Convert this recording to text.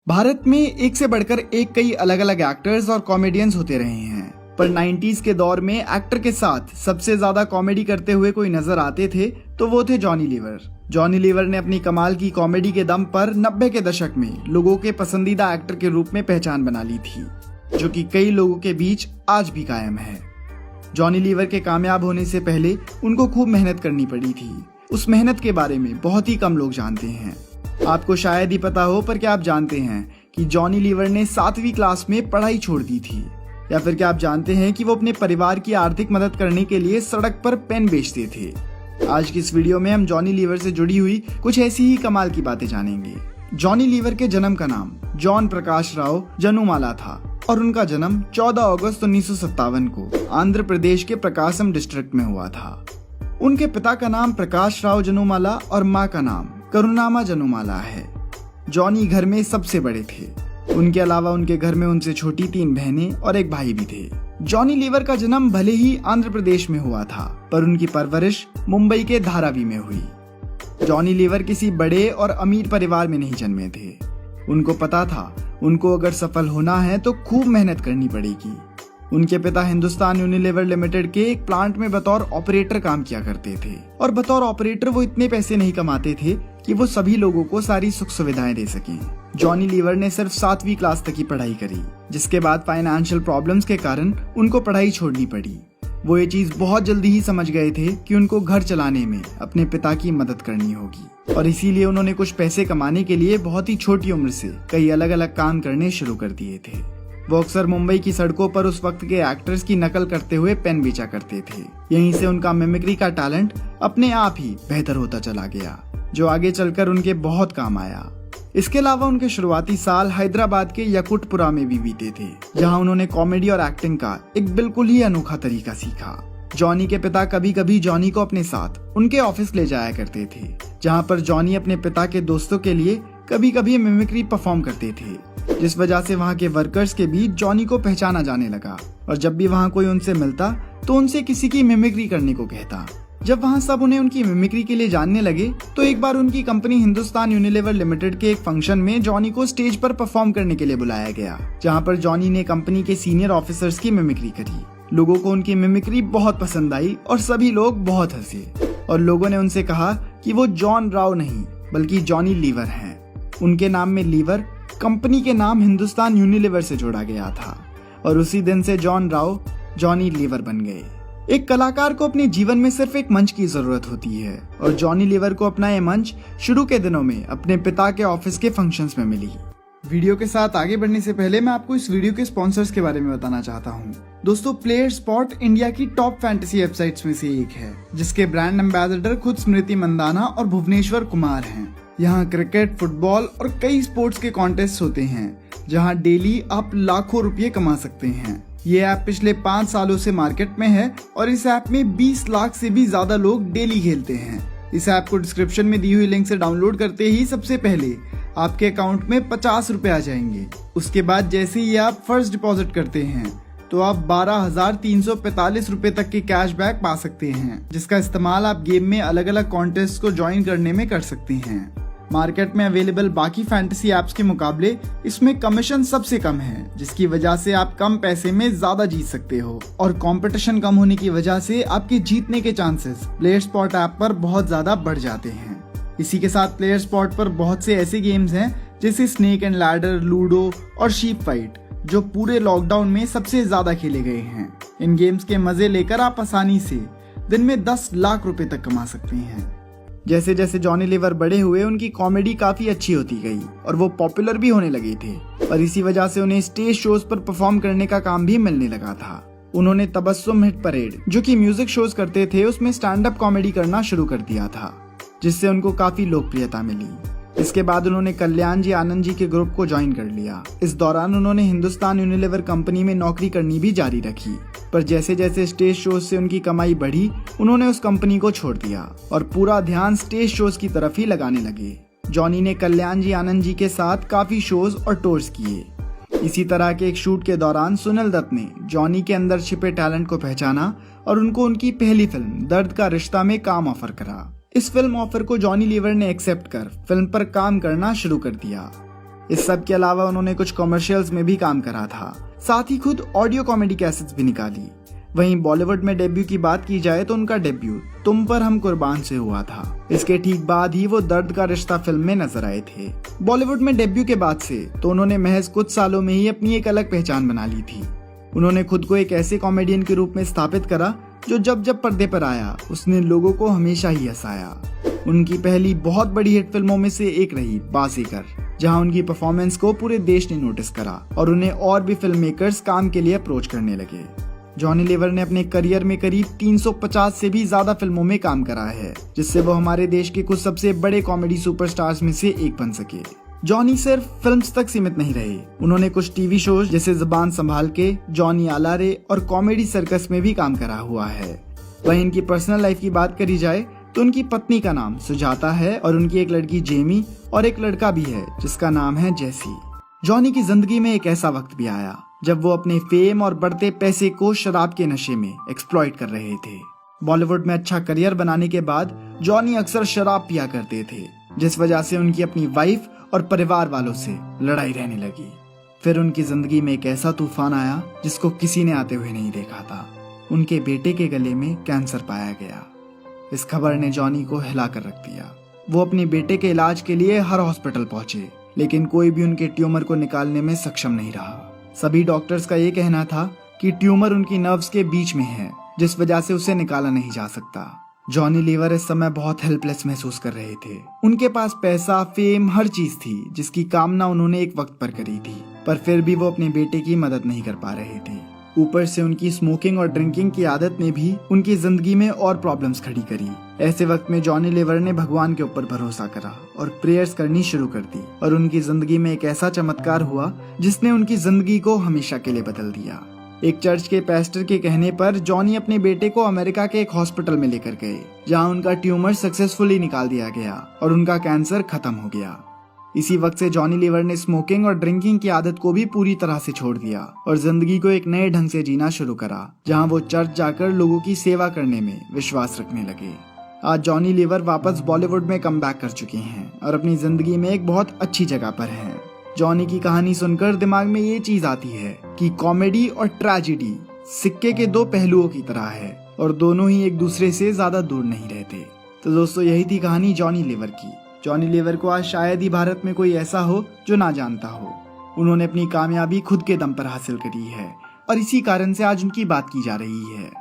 भारत में एक से बढ़कर एक कई अलग अलग एक्टर्स और कॉमेडियंस होते रहे हैं, पर 90s के दौर में एक्टर के साथ सबसे ज्यादा कॉमेडी करते हुए कोई नजर आते थे तो वो थे जॉनी लीवर। जॉनी लीवर ने अपनी कमाल की कॉमेडी के दम पर 90 के दशक में लोगों के पसंदीदा एक्टर के रूप में पहचान बना ली थी, जो कि कई लोगों के बीच आज भी कायम है। जॉनी लीवर के कामयाब होने से पहले उनको खूब मेहनत करनी पड़ी थी। उस मेहनत के बारे में बहुत ही कम लोग जानते हैं। आपको शायद ही पता हो, पर क्या आप जानते हैं कि जॉनी लीवर ने 7वीं क्लास में पढ़ाई छोड़ दी थी? या फिर क्या आप जानते हैं कि वो अपने परिवार की आर्थिक मदद करने के लिए सड़क पर पेन बेचते थे? आज की इस वीडियो में हम जॉनी लीवर से जुड़ी हुई कुछ ऐसी ही कमाल की बातें जानेंगे। जॉनी लीवर के जन्म का नाम जॉन प्रकाश राव जनुमाला था और उनका जन्म 14 अगस्त 1957 को आंध्र प्रदेश के प्रकाशम डिस्ट्रिक्ट में हुआ था। उनके पिता का नाम प्रकाश राव जनुमाला और माँ का नाम करुणामा जनुमाला है। जॉनी घर में सबसे बड़े थे। उनके अलावा उनके घर में उनसे छोटी 3 बहनें और एक भाई भी थे। जॉनी लीवर का जन्म भले ही आंध्र प्रदेश में हुआ था, पर उनकी परवरिश मुंबई के धारावी में हुई। जॉनी लीवर किसी बड़े और अमीर परिवार में नहीं जन्मे थे। उनको पता था उनको अगर सफल होना है तो खूब मेहनत करनी पड़ेगी। उनके पिता हिंदुस्तान यूनिलीवर लिमिटेड के एक प्लांट में बतौर ऑपरेटर काम किया करते थे और बतौर ऑपरेटर वो इतने पैसे नहीं कमाते थे कि वो सभी लोगों को सारी सुख सुविधाएं दे सकें। जॉनी लीवर ने सिर्फ 7वीं क्लास तक की पढ़ाई करी, जिसके बाद फाइनेंशियल प्रॉब्लम्स के कारण उनको पढ़ाई छोड़नी पड़ी। वो ये चीज बहुत जल्दी ही समझ गए थे कि उनको घर चलाने में अपने पिता की मदद करनी होगी, और इसीलिए उन्होंने कुछ पैसे कमाने के लिए बहुत ही छोटी उम्र से कई अलग अलग काम करने शुरू कर दिए थे। वो अक्सर मुंबई की सड़कों पर उस वक्त के एक्टर्स की नकल करते हुए पेन बेचा करते थे। यहीं से उनका मिमिक्री का टैलेंट अपने आप ही बेहतर होता चला गया, जो आगे चलकर उनके बहुत काम आया। इसके अलावा उनके शुरुआती साल हैदराबाद के यकुटपुरा में भी बीते थे, जहां उन्होंने कॉमेडी और एक्टिंग का एक बिल्कुल ही अनोखा तरीका सीखा। जॉनी के पिता कभी कभी जॉनी को अपने साथ उनके ऑफिस ले जाया करते थे, जहां पर जॉनी अपने पिता के दोस्तों के लिए कभी कभी मिमिक्री परफॉर्म करते थे, जिस वजह से वहाँ के वर्कर्स के बीच जॉनी को पहचाना जाने लगा। और जब भी वहाँ कोई उनसे मिलता तो उनसे किसी की मिमिक्री करने को कहता। जब वहाँ सब उन्हें उनकी मिमिक्री के लिए जानने लगे तो एक बार उनकी कंपनी हिंदुस्तान यूनिलीवर लिमिटेड के एक फंक्शन में जॉनी को स्टेज पर परफॉर्म करने के लिए बुलाया गया, जहाँ पर जॉनी ने कंपनी के सीनियर ऑफिसर्स की मिमिक्री करी। लोगों को उनकी मिमिक्री बहुत पसंद आई और सभी लोग बहुत हंसे, और लोगों ने उनसे कहा कि वो जॉन राव नहीं बल्कि जॉनी लीवर हैं। उनके नाम में लीवर कंपनी के नाम हिंदुस्तान यूनिलीवर से जोड़ा गया था, और उसी दिन से जॉन राव जॉनी लीवर बन गए। एक कलाकार को अपने जीवन में सिर्फ एक मंच की जरूरत होती है, और जॉनी लीवर को अपना ये मंच शुरू के दिनों में अपने पिता के ऑफिस के फंक्शंस में मिली। वीडियो के साथ आगे बढ़ने से पहले मैं आपको इस वीडियो के स्पॉन्सर्स के बारे में बताना चाहता हूँ। दोस्तों, प्लेयर स्पॉट इंडिया की टॉप फैंटेसी वेबसाइट्स में से एक है, जिसके ब्रांड एम्बेसडर खुद स्मृति मंदाना और भुवनेश्वर कुमार हैं। यहाँ क्रिकेट, फुटबॉल और कई स्पोर्ट्स के कॉन्टेस्ट होते हैं, जहाँ डेली आप लाखों रुपये कमा सकते हैं। ये ऐप पिछले 5 सालों से मार्केट में है और इस ऐप में 20 लाख से भी ज्यादा लोग डेली खेलते हैं। इस ऐप को डिस्क्रिप्शन में दी हुई लिंक से डाउनलोड करते ही सबसे पहले आपके अकाउंट में 50 रुपए आ जाएंगे। उसके बाद जैसे ही आप फर्स्ट डिपॉजिट करते हैं तो आप 12,345 रुपए तक के कैशबैक पा सकते हैं, जिसका इस्तेमाल आप गेम में अलग अलग कॉन्टेस्ट को ज्वाइन करने में कर सकते हैं। मार्केट में अवेलेबल बाकी फैंटेसी ऐप्स के मुकाबले इसमें कमीशन सबसे कम है, जिसकी वजह से आप कम पैसे में ज्यादा जीत सकते हो, और कंपटीशन कम होने की वजह से आपके जीतने के चांसेस प्लेयर स्पॉट ऐप पर बहुत ज्यादा बढ़ जाते हैं। इसी के साथ प्लेयर स्पॉट पर बहुत से ऐसे गेम्स हैं जैसे स्नेक एंड लैडर, लूडो और शीप फाइट, जो पूरे लॉकडाउन में सबसे ज्यादा खेले गए हैं। इन गेम्स के मजे लेकर आप आसानी से दिन में 10 लाख रुपए तक कमा सकते हैं। जैसे जैसे जॉनी लीवर बड़े हुए, उनकी कॉमेडी काफी अच्छी होती गई और वो पॉपुलर भी होने लगे थे, और इसी वजह से उन्हें स्टेज शोज पर परफॉर्म करने का काम भी मिलने लगा था। उन्होंने तबस्सुम हिट परेड, जो कि म्यूजिक शोज करते थे, उसमें स्टैंड अप कॉमेडी करना शुरू कर दिया था, जिससे उनको काफी लोकप्रियता मिली। इसके बाद उन्होंने कल्याण जी आनंद जी के ग्रुप को ज्वाइन कर लिया। इस दौरान उन्होंने हिंदुस्तान यूनिलीवर कंपनी में नौकरी करनी भी जारी रखी, पर जैसे जैसे स्टेज शोज से उनकी कमाई बढ़ी, उन्होंने उस कंपनी को छोड़ दिया और पूरा ध्यान स्टेज शोज की तरफ ही लगाने लगे। जॉनी ने कल्याण जी आनंद जी के साथ काफी शोज और टूर्स किए। इसी तरह के एक शूट के दौरान सुनील दत्त ने जॉनी के अंदर छिपे टैलेंट को पहचाना और उनको उनकी पहली फिल्म दर्द का रिश्ता में काम ऑफर करा। इस फिल्म ऑफर को जॉनी लीवर ने एक्सेप्ट कर फिल्म पर काम करना शुरू कर दिया। इस सब के अलावा उन्होंने कुछ कॉमर्शियल्स में भी काम करा था, साथ ही खुद ऑडियो कॉमेडी कैसेट्स भी निकाली। वहीं बॉलीवुड में डेब्यू की बात की जाए तो उनका डेब्यू तुम पर हम कुर्बान से हुआ था। इसके ठीक बाद ही वो दर्द का रिश्ता फिल्म में नजर आए थे। बॉलीवुड में डेब्यू के बाद से तो उन्होंने महज कुछ सालों में ही अपनी एक अलग पहचान बना ली थी। उन्होंने खुद को एक ऐसे कॉमेडियन के रूप में स्थापित करा जो जब जब पर्दे पर आया उसने लोगों को हमेशा ही हंसाया। उनकी पहली बहुत बड़ी हिट फिल्मों में से एक रही बाजीगर, जहां उनकी परफॉर्मेंस को पूरे देश ने नोटिस करा और उन्हें और भी फिल्म मेकर्स काम के लिए अप्रोच करने लगे। जॉनी लीवर ने अपने करियर में करीब 350 से भी ज्यादा फिल्मों में काम करा है, जिससे वो हमारे देश के कुछ सबसे बड़े कॉमेडी सुपरस्टार्स में से एक बन सके। जॉनी सिर्फ फिल्म्स तक सीमित नहीं रहे, उन्होंने कुछ टीवी शोज जैसे ज़बान संभाल के, जॉनी आलारे और कॉमेडी सर्कस में भी काम करा हुआ है। वहीं इनकी पर्सनल लाइफ की बात करी जाए तो उनकी पत्नी का नाम सुजाता है और उनकी एक लड़की जेमी और एक लड़का भी है जिसका नाम है जेसी। जॉनी की जिंदगी में एक ऐसा वक्त भी आया जब वो अपने फेम और बढ़ते पैसे को शराब के नशे में एक्सप्लॉइट कर रहे थे। बॉलीवुड में अच्छा करियर बनाने के बाद जॉनी अक्सर शराब पिया करते थे, जिस वजह से उनकी अपनी वाइफ और परिवार वालों से लड़ाई रहने लगी। फिर उनकी जिंदगी में एक ऐसा तूफान आया जिसको किसी ने आते हुए नहीं देखा था। उनके बेटे के गले में कैंसर पाया गया। इस खबर ने जॉनी को हिला कर रख दिया। वो अपने बेटे के इलाज के लिए हर हॉस्पिटल पहुंचे, लेकिन कोई भी उनके ट्यूमर को निकालने में सक्षम नहीं रहा। सभी डॉक्टर्स का ये कहना था कि ट्यूमर उनकी नर्व्स के बीच में है, जिस वजह से उसे निकाला नहीं जा सकता। जॉनी लीवर इस समय बहुत हेल्पलेस महसूस कर रहे थे। उनके पास पैसा, फेम, हर चीज थी जिसकी कामना उन्होंने एक वक्त पर करी थी, पर फिर भी वो अपने बेटे की मदद नहीं कर पा रहे थे। ऊपर से उनकी स्मोकिंग और ड्रिंकिंग की आदत ने भी उनकी जिंदगी में और प्रॉब्लम्स खड़ी करी। ऐसे वक्त में जॉनी लीवर ने भगवान के ऊपर भरोसा करा और प्रेयर्स करनी शुरू कर दी, और उनकी जिंदगी में एक ऐसा चमत्कार हुआ जिसने उनकी जिंदगी को हमेशा के लिए बदल दिया। एक चर्च के पास्टर के कहने पर जॉनी अपने बेटे को अमेरिका के एक हॉस्पिटल में लेकर गए, जहां उनका ट्यूमर सक्सेसफुली निकाल दिया गया और उनका कैंसर खत्म हो गया। इसी वक्त से जॉनी लीवर ने स्मोकिंग और ड्रिंकिंग की आदत को भी पूरी तरह से छोड़ दिया और जिंदगी को एक नए ढंग से जीना शुरू करा, जहां वो चर्च जाकर लोगों की सेवा करने में विश्वास रखने लगे। आज जॉनी लीवर वापस बॉलीवुड में कम बैक कर चुके हैं और अपनी जिंदगी में एक बहुत अच्छी जगह पर हैं। जॉनी की कहानी सुनकर दिमाग में ये चीज आती है कि कॉमेडी और ट्रेजेडी सिक्के के दो पहलुओं की तरह है और दोनों ही एक दूसरे से ज्यादा दूर नहीं रहते। तो दोस्तों, यही थी कहानी जॉनी लीवर की। जॉनी लीवर को आज शायद ही भारत में कोई ऐसा हो जो ना जानता हो। उन्होंने अपनी कामयाबी खुद के दम पर हासिल करी है और इसी कारण से आज उनकी बात की जा रही है।